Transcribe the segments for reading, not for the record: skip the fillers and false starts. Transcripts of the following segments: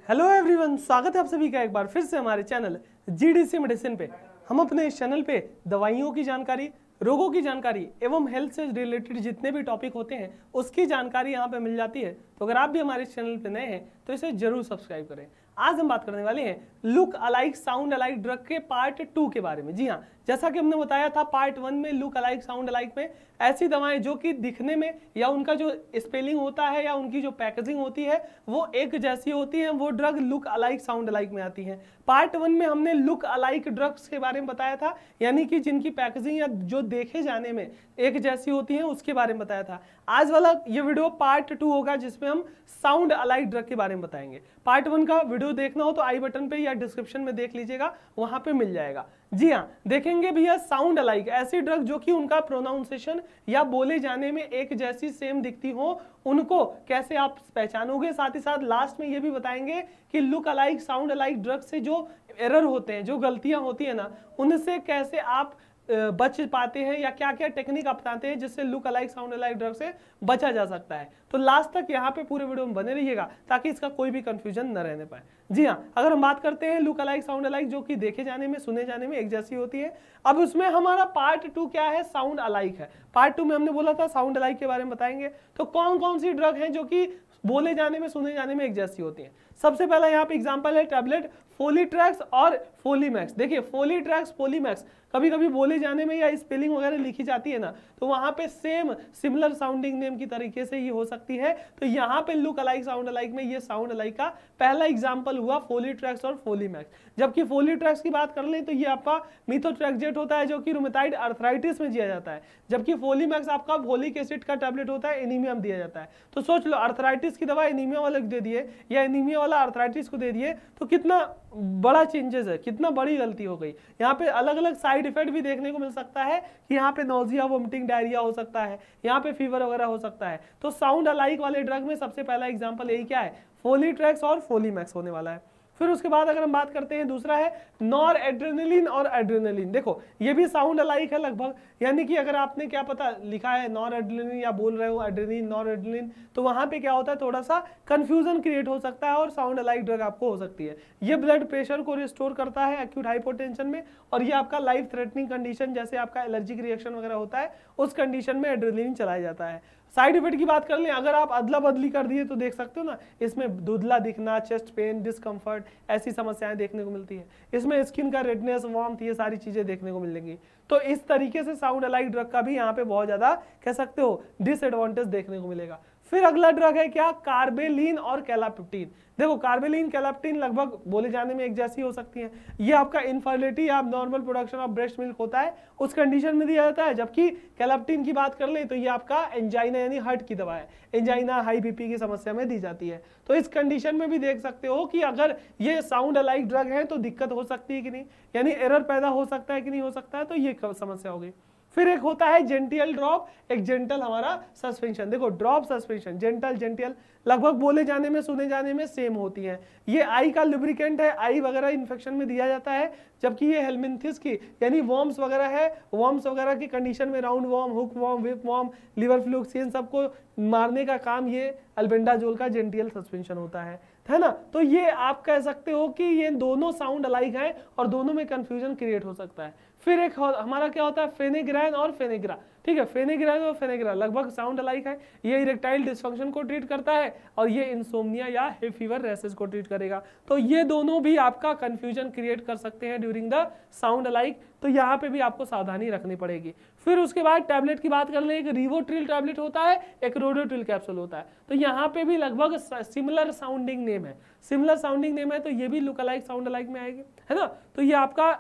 Hello everyone, स्वागत है आप सभी का एक बार फिर से हमारे चैनल जीडीसी मेडिसिन पे। हम अपने इस चैनल पे दवाइयों की जानकारी, रोगों की जानकारी एवं हेल्थ से रिलेटेड जितने भी टॉपिक होते हैं उसकी जानकारी यहाँ पे मिल जाती है। तो अगर आप भी हमारे इस चैनल पे नए हैं तो इसे जरूर सब्सक्राइब करें। आज हम बात करने वाले हैं look alike sound alike drug के पार्ट 2 के बारे में। जी हाँ, जैसा कि हमने बताया था पार्ट 1 में लुक अलाइक साउंड अलाइक में ऐसी दवाएं जो कि दिखने में या उनका जो स्पेलिंग होता है या उनकी जो पैकेजिंग होती है वो एक जैसी होती है, वो drug look alike sound alike में आती हैं। पार्ट 1 में हमने लुक अलाइक ड्रग्स के बारे में बताया था, यानी कि जिनकी पैकेजिंग या जो देखे जाने में एक जैसी होती है उसके बारे में बताया था। आज वाला ये वीडियो पार्ट 2 होगा जिसमें हम साउंड अलाइक ड्रग के बारे में बताएंगे। पार्ट 1 का वीडियो देखना हो तो आई बटन पे या डिस्क्रिप्शन में देख लीजिएगा, वहां पे मिल जाएगा। जी हाँ, देखेंगे भैया साउंड अलाइक ऐसी ड्रग जो कि उनका प्रोनाउंसिएशन या बोले जाने में एक जैसी सेम दिखती हो, उनको कैसे आप पहचानोगे। साथ ही साथ लास्ट में ये भी बताएंगे कि look alike sound alike drug से जो एरर होते हैं, जो गलतियां होती है ना, उनसे कैसे आप बच पाते हैं या क्या क्या टेक्निक अपनाते हैं जिससे look alike sound alike drug से बचा जा सकता है। तो लास्ट तक यहाँ पे पूरे वीडियो में बने रहिएगा ताकि इसका कोई भी कंफ्यूजन न रहने पाए। जी हाँ, अगर हम बात करते हैं लुक अलाइक साउंड अलाइक जो कि देखे जाने में सुने जाने में एक जैसी होती है, अब उसमें हमारा पार्ट 2 क्या है, साउंड अलाइक है। पार्ट 2 में हमने बोला था साउंड अलाइक के बारे में बताएंगे। तो कौन कौन सी ड्रग है जो कि बोले जाने में सुने जाने में एक जैसी होती है। सबसे पहला यहाँ पे एग्जांपल है टैबलेट फोलीट्रैक्स और फोलीमैक्स। देखिए फोलीट्रैक्स फोलीमैक्स कभी कभी बोले जाने में या स्पेलिंग वगैरह लिखी जाती है ना, तो वहां पे सेम सिमिलर साउंडिंग नेम की तरीके से ये हो सकती है। तो यहाँ पे लुक अलाइक साउंड अलाइक में ये साउंड अलाइक का पहला एग्जांपल हुआ फोलीट्रैक्स और फोलीमैक्स। जबकि फोलीट्रैक्स की बात कर लें तो ये आपका मिथोट्रैक्सेट होता है जो कि रूमेटाइड अर्थराइटिस में दिया जाता है, जबकि फोलीमैक्स आपका फोलिक एसिड का टैबलेट होता है, एनीमिया में दिया जाता है। तो सोच लो अर्थराइटिस की दवा एनीमिया वाले को दे दिए या एनीमिया वाला अर्थराइटिस को दे दिए, तो कितना बड़ा चेंजेस है, कितना बड़ी गलती हो गई। यहाँ पे अलग अलग साइड इफेक्ट भी देखने को मिल सकता है कि यहाँ पे नोजिया, वोमिटिंग, डायरिया हो सकता है, यहाँ पे फीवर वगैरह हो सकता है। तो साउंड अलाइक वाले ड्रग में सबसे पहला एग्जांपल यही क्या है, फोलीट्रैक्स और फोलीमैक्स होने वाला है। फिर उसके बाद अगर हम बात करते हैं दूसरा है नॉर एड्रेनलिन और एड्रेनलिन। देखो ये भी साउंड अलाइक है लगभग, यानी कि अगर आपने क्या पता लिखा है नॉर एड्रेनलिन या बोल रहे हो एड्रेनलिन नॉर एड्रेनलिन, तो वहां पे क्या होता है, थोड़ा सा कंफ्यूजन क्रिएट हो सकता है और साउंड अलाइक ड्रग आपको हो सकती है। ये ब्लड प्रेशर को रिस्टोर करता है एक्यूट हाइपोटेंशन में, और ये आपका लाइफ थ्रेटनिंग कंडीशन जैसे आपका एलर्जिक रिएक्शन वगैरह होता है उस कंडीशन में एड्रेनलिन चलाया जाता है। साइड इफेक्ट की बात कर लें, अगर आप अदला बदली कर दिए तो देख सकते हो ना, इसमें धुंधला दिखना, चेस्ट पेन, डिस्कम्फर्ट, ऐसी समस्याएं देखने को मिलती है। इसमें स्किन का रेडनेस, वार्मथ, ये सारी चीजें देखने को मिलेंगी। तो इस तरीके से साउंड अलाइक ड्रग का भी यहाँ पे बहुत ज्यादा कह सकते हो डिसएडवांटेज देखने को मिलेगा। फिर अगला ड्रग है क्या, कार्बेलिन और कैलाप्टिन। देखो कार्बेलिन कैलाप्टिन लगभग बोले जाने में एक जैसी हो सकती है। ये आपका इनफर्टिलिटी या normal production of breast milk होता है उस कंडीशन में दिया जाता है, जबकि कैलाप्टिन की बात कर ले तो ये आपका एंजाइना यानी हार्ट की दवा है, एंजाइना हाई बीपी की समस्या में दी जाती है। तो इस कंडीशन में भी देख सकते हो कि अगर ये साउंड अलाइक ड्रग है तो दिक्कत हो सकती है कि नहीं, यानी एरर पैदा हो सकता है कि नहीं हो सकता है, तो ये समस्या हो गई। फिर एक होता है जेंटियल ड्रॉप, एक जेंटल हमारा सस्पेंशन। देखो ड्रॉप सस्पेंशन, जेंटल जेंटियल लगभग बोले जाने में सुने जाने में सेम होती हैं। ये आई का लुब्रिकेंट है, आई वगैरह इन्फेक्शन में दिया जाता है, जबकि ये हेलमिंथिस की यानी वॉर्म्स वगैरह है, वॉर्म्स वगैरह की कंडीशन में round worm, hook worm, whip worm, liver flukes, इन सबको मारने का काम ये अल्बेंडाजोल का जेंटियल सस्पेंशन होता है ना। तो ये आप कह सकते हो कि ये दोनों साउंड अलाइक हैं और दोनों में कंफ्यूजन क्रिएट हो सकता है। फिर एक हमारा क्या होता है, फेनेग्रैन और फेनेग्रा। ठीक है, फेनेग्रैन और फेनेग्रा लगभग साउंड अलाइक है। ये इरेक्टाइल डिस्फंक्शन को ट्रीट करता है और ये इंसोम्निया या हे फीवर रैसेस को ट्रीट करेगा। तो ये दोनों भी आपका कंफ्यूजन क्रिएट कर सकते हैं ड्यूरिंग द साउंड अलाइक, तो यहाँ पे भी आपको सावधानी रखनी पड़ेगी। फिर उसके बाद टैबलेट की बात कर लें, एक रिवोट्रिल टैबलेट होता है, एक रोडोट्रिल कैप्सूल होता है। तो यहाँ पे भी लगभग सिमिलर साउंडिंग नेम है, सिमिलर साउंडिंग नेम है, तो ये भी लुक अलाइक साउंड अलाइक में आएगी, है ना। तो ये आपका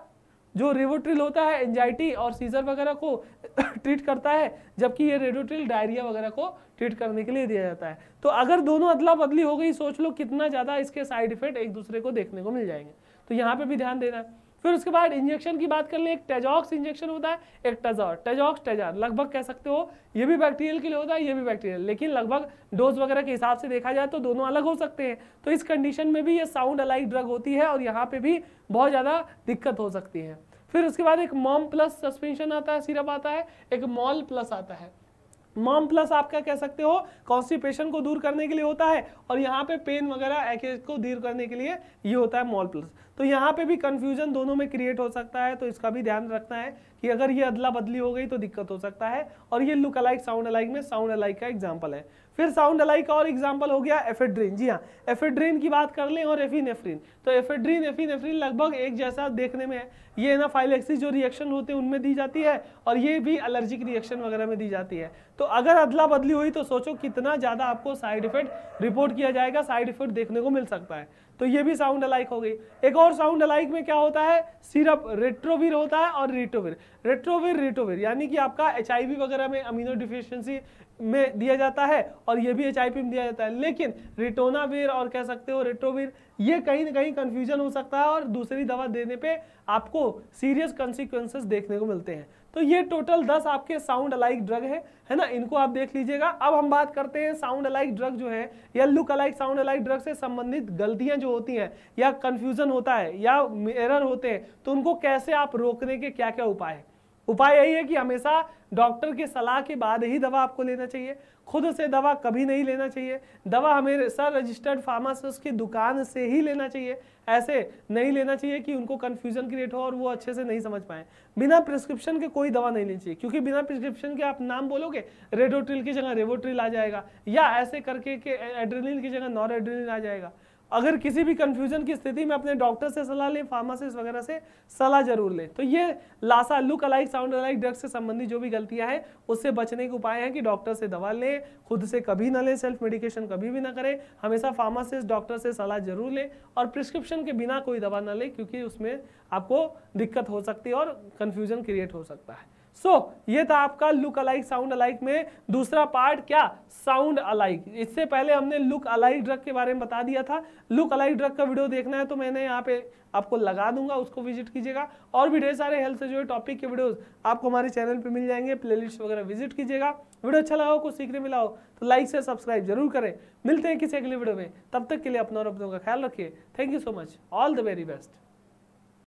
जो रिवोट्रिल होता है एंजाइटी और सीजर वगैरह को ट्रीट करता है, जबकि ये रेडोट्रिल डायरिया वगैरह को ट्रीट करने के लिए दिया जाता है। तो अगर दोनों अदला बदली हो गई, सोच लो कितना ज्यादा इसके साइड इफेक्ट एक दूसरे को देखने को मिल जाएंगे। तो यहाँ पे भी ध्यान देना है। फिर उसके बाद इंजेक्शन की बात कर ले, एक टेजॉक्स इंजेक्शन होता है, एक टजार, टेजॉक्स टेजार लगभग कह सकते हो ये भी बैक्टीरियल के लिए होता है, ये भी बैक्टीरियल, लेकिन लगभग डोज वगैरह के हिसाब से देखा जाए तो दोनों अलग हो सकते हैं। तो इस कंडीशन में भी ये साउंड अलाइक ड्रग होती है और यहाँ पे भी बहुत ज्यादा दिक्कत हो सकती है। फिर उसके बाद एक मॉम प्लस सस्पेंशन आता है, सिरप आता है, एक मॉल प्लस आता है। मॉम प्लस आप क्या कह सकते हो, कॉन्स्टिपेशन को दूर करने के लिए होता है, और यहाँ पे पेन वगैरह एक्ने को दूर करने के लिए ये होता है मॉल प्लस। तो यहाँ पे भी कंफ्यूजन दोनों में क्रिएट हो सकता है, तो इसका भी ध्यान रखना है कि अगर ये अदला बदली हो गई तो दिक्कत हो सकता है। और ये लुक अलाइक साउंड अलाइक में साउंड अलाइक का एग्जाम्पल है। फिर साउंड अलाइक का और एग्जाम्पल हो गया एफेड्रिन। जी हाँ, एफेड्रिन की बात कर लें और एफिनेफ्रिन। तो एफेड्रिन एफिनेफ्रिन लगभग एक जैसा देखने में है। ये एनाफाइलेक्सिस जो रिएक्शन होते हैं उनमें दी जाती है, और ये भी एलर्जिक रिएक्शन वगैरह में दी जाती है। तो अगर अदला बदली हुई तो सोचो कितना ज़्यादा आपको साइड इफेक्ट रिपोर्ट किया जाएगा, साइड इफेक्ट देखने को मिल सकता है। तो ये भी साउंड अलाइक हो गई। एक और साउंड अलाइक में क्या होता है, सिरप रेट्रोविर होता है और रिटोविर। रिटोविर यानी कि आपका HIV वगैरह में अमीनो डिफिशियंसी में दिया जाता है, और ये भी HIV में दिया जाता है। लेकिन रिटोनाविर और कह सकते हो रेट्रोविर, ये कहीं ना कहीं कंफ्यूजन हो सकता है और दूसरी दवा देने पे आपको सीरियस कंसिक्वेंसेस देखने को मिलते हैं। तो ये टोटल 10 आपके साउंड अलाइक ड्रग है ना, इनको आप देख लीजिएगा। अब हम बात करते हैं साउंड अलाइक ड्रग जो है या look alike sound alike drug से संबंधित गलतियां जो होती हैं या कंफ्यूजन होता है या एरर होते हैं, तो उनको कैसे आप रोकने के क्या क्या उपाय है। उपाय यही है कि हमेशा डॉक्टर की सलाह के बाद ही दवा आपको लेना चाहिए, खुद से दवा कभी नहीं लेना चाहिए। दवा हमेशा रजिस्टर्ड फार्मासिस्ट की दुकान से ही लेना चाहिए, ऐसे नहीं लेना चाहिए कि उनको कंफ्यूजन क्रिएट हो और वो अच्छे से नहीं समझ पाए। बिना प्रिस्क्रिप्शन के कोई दवा नहीं लेनी चाहिए, क्योंकि बिना प्रिस्क्रिप्शन के आप नाम बोलोगे रेडोट्रिल की जगह रेवोट्रिल आ जाएगा, या ऐसे करके के एड्रेनलिन की जगह नॉर एड्रेनलिन आ जाएगा। अगर किसी भी कंफ्यूजन की स्थिति में अपने डॉक्टर से सलाह लें, फार्मासिस्ट वगैरह से सलाह जरूर लें। तो ये LASA look alike sound alike drug से संबंधित जो भी गलतियां हैं उससे बचने के उपाय हैं कि डॉक्टर से दवा लें, खुद से कभी ना लें, सेल्फ मेडिकेशन कभी भी ना करें, हमेशा फार्मासिस्ट डॉक्टर से सलाह जरूर लें, और प्रिस्क्रिप्शन के बिना कोई दवा ना लें, क्योंकि उसमें आपको दिक्कत हो सकती है और कंफ्यूजन क्रिएट हो सकता है। ये था आपका लुक अलाइक साउंड अलाइक में दूसरा पार्ट, क्या साउंड अलाइक। इससे पहले हमने लुक अलाइक ड्रग के बारे में बता दिया था। लुक अलाइक ड्रग का वीडियो देखना है तो मैंने यहाँ पे आपको लगा दूंगा, उसको विजिट कीजिएगा। और भी ढेर सारे हेल्थ से जुड़े टॉपिक के वीडियोस आपको हमारे चैनल पे मिल जाएंगे, प्लेलिस्ट वगैरह विजिट कीजिएगा। वीडियो अच्छा लगा हो, कुछ सीखने मिला हो तो लाइक से सब्सक्राइब जरूर करें। मिलते हैं किसी अगले वीडियो में, तब तक के लिए अपना और अपनों का ख्याल रखिए। Thank you so much, all the very best.